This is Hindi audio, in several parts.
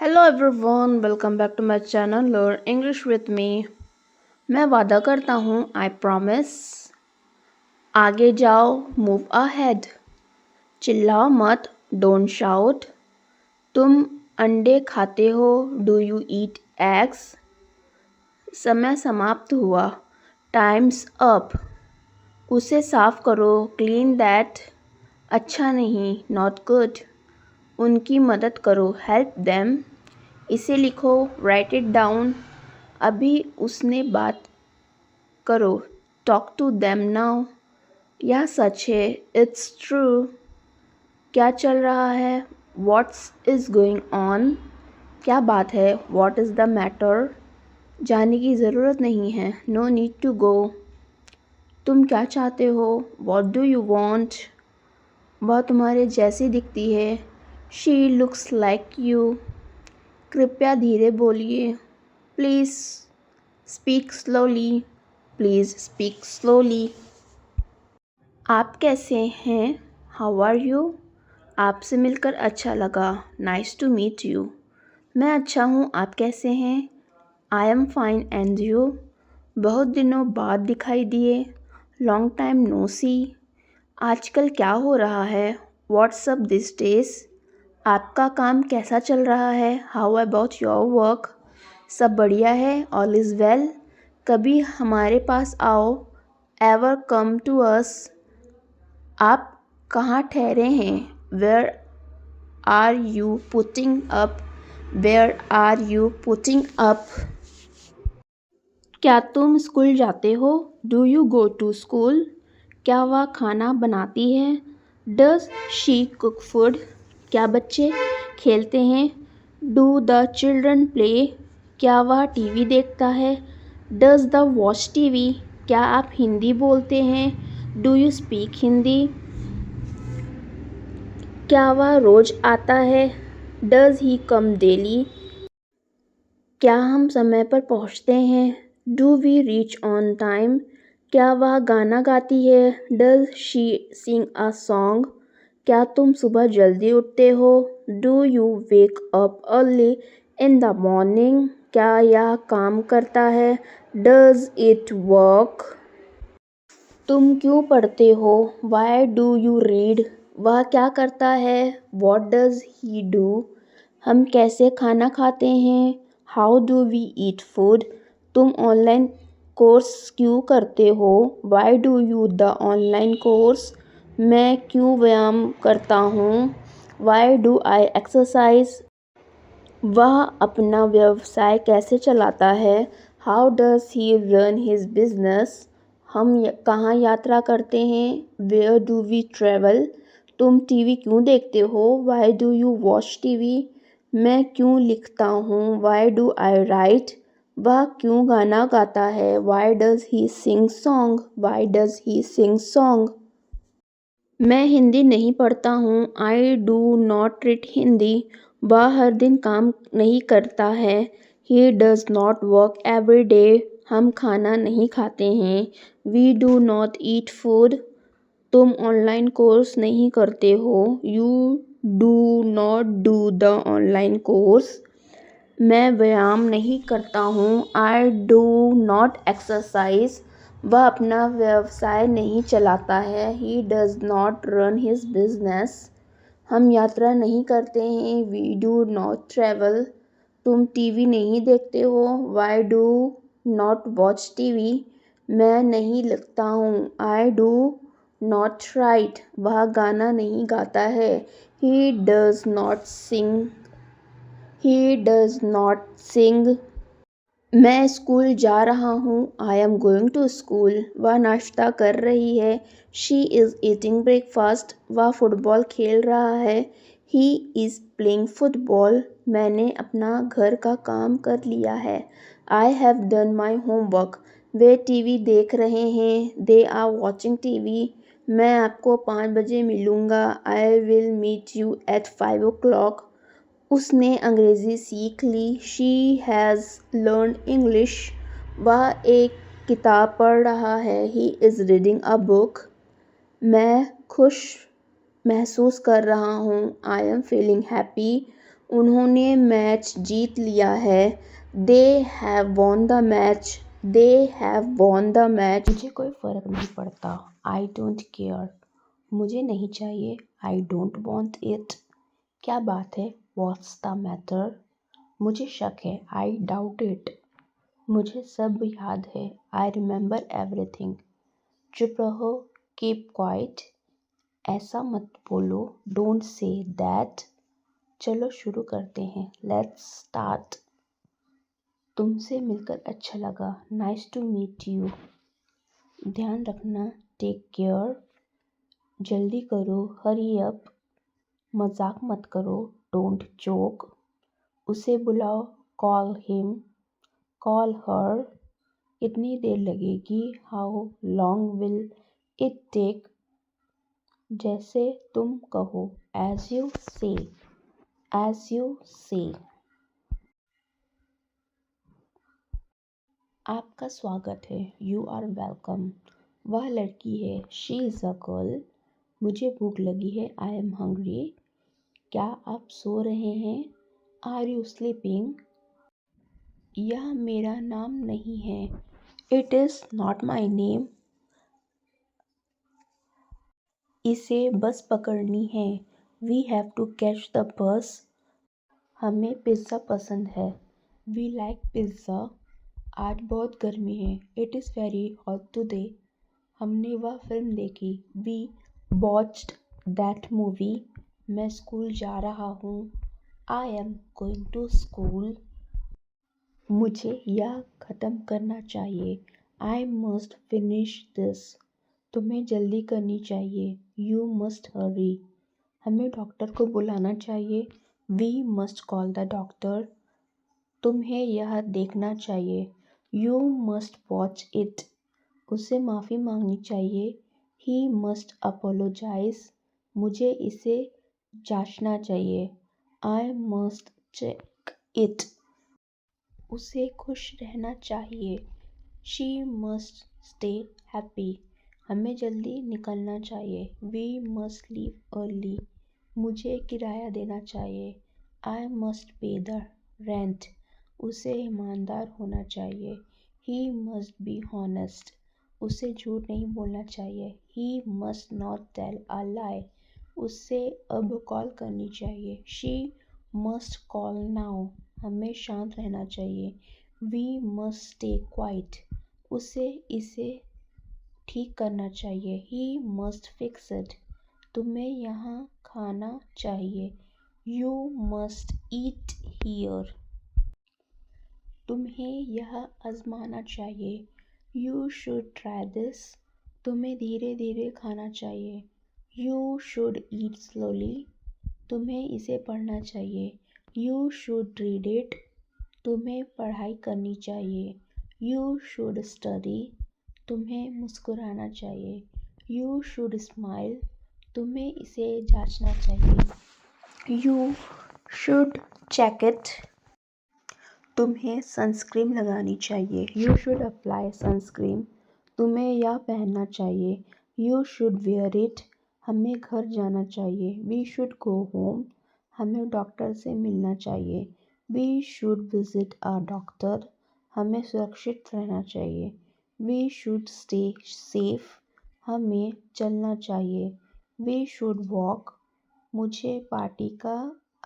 Hello everyone, welcome back to my channel learn English with me. मैं वादा करता हूँ, आई प्रॉमिस। आगे जाओ, मूव अहेड। चिल्लाओ मत, डोंट शाउट। तुम अंडे खाते हो, डू यू ईट एग्स? समय समाप्त हुआ, टाइम्स अप। उसे साफ करो, क्लीन दैट। अच्छा नहीं, नॉट गुड। उनकी मदद करो, हेल्प देम। इसे लिखो, राइट इट डाउन। अभी उसने बात करो, टॉक टू देम नाउ। यह सच है, इट्स ट्रू। क्या चल रहा है, व्हाट्स इज गोइंग ऑन? क्या बात है, व्हाट इज़ द मैटर? जाने की ज़रूरत नहीं है, नो नीड टू गो। तुम क्या चाहते हो, व्हाट डू यू वॉन्ट? वह तुम्हारे जैसी दिखती है, शी लुक्स लाइक यू। कृपया धीरे बोलिए, please speak slowly. Please speak slowly. आप कैसे हैं, हाउ आर यू? आपसे मिलकर अच्छा लगा, नाइस टू मीट यू। मैं अच्छा हूँ, आप कैसे हैं? I am fine and you? बहुत दिनों बाद दिखाई दिए, लॉन्ग टाइम नो सी। आजकल क्या हो रहा है, व्हाट्सअप दिस डेज? आपका काम कैसा चल रहा है, हाउ अबाउट योर वर्क? सब बढ़िया है, ऑल इज़ वेल। कभी हमारे पास आओ, एवर कम टू अस। आप कहाँ ठहरे हैं, where are you putting up? Where are you putting up? क्या तुम स्कूल जाते हो, do you go to school? क्या वह खाना बनाती है, डज शी कुक फूड? क्या बच्चे खेलते हैं, डू द चिल्ड्रन प्ले? क्या वह टीवी देखता है, डज द वॉच टीवी? क्या आप हिंदी बोलते हैं, डू यू स्पीक हिंदी? क्या वह रोज़ आता है, डज ही कम डेली? क्या हम समय पर पहुंचते हैं, do we reach on time? क्या वह गाना गाती है, does she sing a song? क्या तुम सुबह जल्दी उठते हो, do you wake up early in the morning? क्या यह काम करता है, डज इट वर्क? तुम क्यों पढ़ते हो, वाई डू यू रीड? वह क्या करता है, वॉट डज ही डू? हम कैसे खाना खाते हैं, how do we eat food? तुम ऑनलाइन कोर्स क्यों करते हो, why do you the online course? मैं क्यों व्यायाम करता हूँ, वाई डू आई एक्सरसाइज? वह अपना व्यवसाय कैसे चलाता है, how does he run his business? हम कहाँ यात्रा करते हैं, वेयर डू वी ट्रेवल? तुम टीवी क्यों देखते हो, why do you watch TV? मैं क्यों लिखता हूँ, वाई डू आई राइट? वह क्यों गाना गाता है, why does he sing song? Why does he sing song? मैं हिंदी नहीं पढ़ता हूँ, I do not read Hindi. वह हर दिन काम नहीं करता है, he does not work every day. हम खाना नहीं खाते हैं, we do not eat food. तुम ऑनलाइन कोर्स नहीं करते हो, you do not do the online course. मैं व्यायाम नहीं करता हूँ, आई डू नॉट एक्सरसाइज। वह अपना व्यवसाय नहीं चलाता है, he does not run his business. हम यात्रा नहीं करते हैं, वी डू नॉट ट्रैवल। तुम टीवी नहीं देखते हो, why do not watch TV? मैं नहीं लिखता हूँ, आई डू नॉट राइट। वह गाना नहीं गाता है, he does not sing. He does not sing. मैं स्कूल जा रहा हूँ, I am going to school. वह नाश्ता कर रही है, शी इज़ ईटिंग ब्रेकफास्ट। वह फुटबॉल खेल रहा है, ही इज़ प्लेइंग फुटबॉल। मैंने अपना घर का काम कर लिया है, I have done my homework. Way TV देख रहे हैं, दे आर वॉचिंग टीवी। मैं आपको 5 बजे मिलूँगा, I will meet you at 5 o'clock। उसने अंग्रेज़ी सीख ली, शी हैज़ लर्न इंग्लिश। वह एक किताब पढ़ रहा है, he is reading a book. मैं खुश महसूस कर रहा हूँ, आई एम फीलिंग हैप्पी। उन्होंने मैच जीत लिया है। They have won the match. They have won the match. मुझे कोई फ़र्क नहीं पड़ता। I don't care. मुझे नहीं चाहिए। I don't want it. क्या बात है? What's the matter? मुझे शक है। I doubt it. मुझे सब याद है। I remember everything. चुप रहो। Keep quiet. ऐसा मत बोलो। Don't say that. चलो शुरू करते हैं। Let's start. तुमसे मिलकर अच्छा लगा। Nice to meet you. ध्यान रखना। Take care. जल्दी करो। Hurry up. मजाक मत करो। Don't joke. उसे बुलाओ। Call him. Call her. कितनी देर लगेगी? How long will it take? जैसे तुम कहो। As you say. As you say. आपका स्वागत है। You are welcome. वह लड़की है। She is a girl. मुझे भूख लगी है। I am hungry. क्या आप सो रहे हैं? Are you sleeping? यह मेरा नाम नहीं है। It is not my name. इसे बस पकड़नी है। We have to catch the bus. हमें पिज़्ज़ा पसंद है। We like pizza. आज बहुत गर्मी है। It is very hot today. हमने वह फिल्म देखी। We watched that movie. मैं स्कूल जा रहा हूँ। I am going to school. मुझे यह ख़त्म करना चाहिए। I must finish this. तुम्हें जल्दी करनी चाहिए। You must hurry. हमें डॉक्टर को बुलाना चाहिए। We must call the doctor. तुम्हें यह देखना चाहिए। You must watch it. उसे माफ़ी मांगनी चाहिए। He must apologise. मुझे इसे जांचना चाहिए। I must check it. उसे खुश रहना चाहिए। She must stay happy. हमें जल्दी निकलना चाहिए। We must leave early. मुझे किराया देना चाहिए। I must pay the rent. उसे ईमानदार होना चाहिए। He must be honest. उसे झूठ नहीं बोलना चाहिए। He must not tell a lie. उसे अब कॉल करनी चाहिए। She must call now. हमें शांत रहना चाहिए। We must stay quiet. उसे इसे ठीक करना चाहिए। He must fix it. तुम्हें यहाँ खाना चाहिए। You must eat here. तुम्हें यह आजमाना चाहिए। You should try this. तुम्हें धीरे धीरे खाना चाहिए। You should eat slowly. तुम्हें इसे पढ़ना चाहिए। You should read it. तुम्हें पढ़ाई करनी चाहिए। You should study. तुम्हें मुस्कुराना चाहिए। You should smile. तुम्हें इसे जांचना चाहिए। You should check it. तुम्हें सनस्क्रीन लगानी चाहिए। You should apply sunscreen. तुम्हें यह पहनना चाहिए। You should wear it. हमें घर जाना चाहिए। We should go home. हमें डॉक्टर से मिलना चाहिए। We should visit a doctor. हमें सुरक्षित रहना चाहिए। We should stay safe. हमें चलना चाहिए। We should walk. मुझे पार्टी का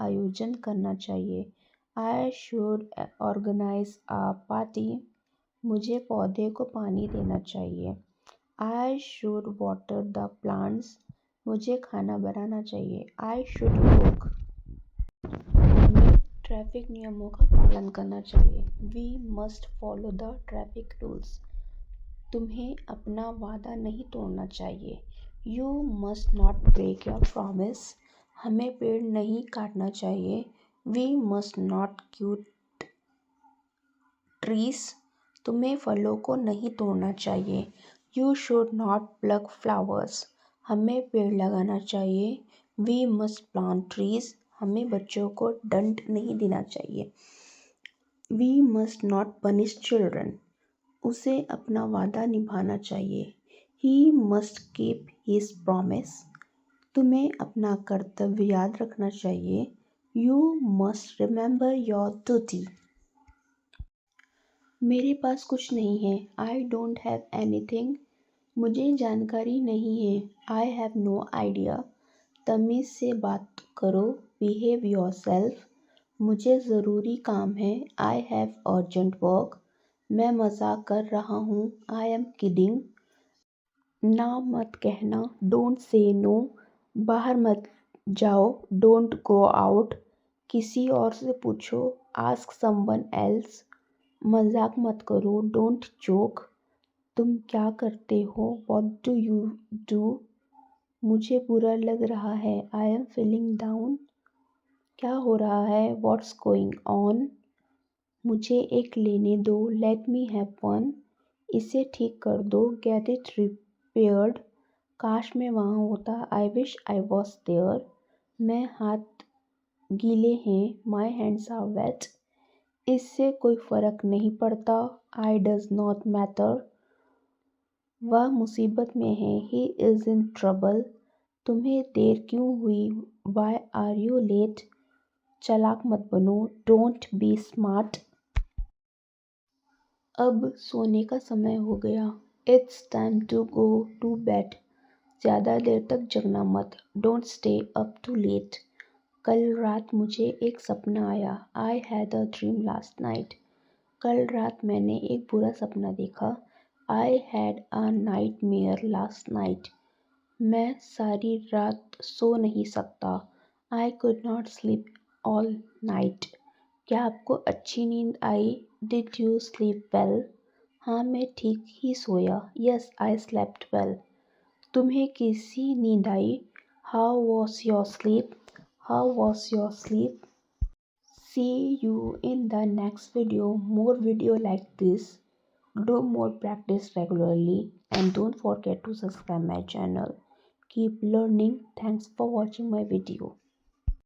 आयोजन करना चाहिए। I should organise a party. मुझे पौधे को पानी देना चाहिए। I should water the plants. मुझे खाना बनाना चाहिए। I should cook. हमें ट्रैफिक नियमों का पालन करना चाहिए। We must follow the traffic rules. तुम्हें अपना वादा नहीं तोड़ना चाहिए। You must not break your promise. हमें पेड़ नहीं काटना चाहिए। We must not cut trees. तुम्हें फलों को नहीं तोड़ना चाहिए। You should not pluck flowers. हमें पेड़ लगाना चाहिए। We must plant trees. हमें बच्चों को दंड नहीं देना चाहिए। We must not punish children. उसे अपना वादा निभाना चाहिए। He must keep his promise. तुम्हें अपना कर्तव्य याद रखना चाहिए। You must remember your duty. मेरे पास कुछ नहीं है. I don't have anything. मुझे जानकारी नहीं है. I have no idea. तमीज़ से बात करो. Behave yourself. मुझे ज़रूरी काम है. I have urgent work. मैं मजाक कर रहा हूँ. I am kidding. ना मत कहना. Don't say no. बाहर मत जाओ. Don't go out. किसी और से पूछो. Ask someone else. मजाक मत करो. Don't joke. तुम क्या करते हो? What do you do? मुझे बुरा लग रहा है. I am feeling down. क्या हो रहा है? What's going on? मुझे एक लेने दो. Let me have one. इसे ठीक कर दो. Get it repaired. काश मैं वहाँ होता. I wish I was there. मैं हाथ गीले हैं. My hands are wet. इससे कोई फ़र्क नहीं पड़ता. I does not matter. वह मुसीबत में है. He is in trouble. तुम्हें देर क्यों हुई? Why are you late? चालाक मत बनो. Don't be smart. अब सोने का समय हो गया. It's time to go to bed. ज़्यादा देर तक जगना मत. Don't stay up too late. कल रात मुझे एक सपना आया. I had a dream last night. कल रात मैंने एक बुरा सपना देखा. I had a nightmare last night. मैं सारी रात सो नहीं सकता. I could not sleep all night. क्या आपको अच्छी नींद आई? Did you sleep well? हाँ, मैं ठीक ही सोया. Yes, I slept well. तुम्हें कैसी नींद आई? How was your sleep? How was your sleep? See you in the next video. More video like this. Do more practice regularly and don't forget to subscribe my channel. Keep learning. Thanks for watching my video.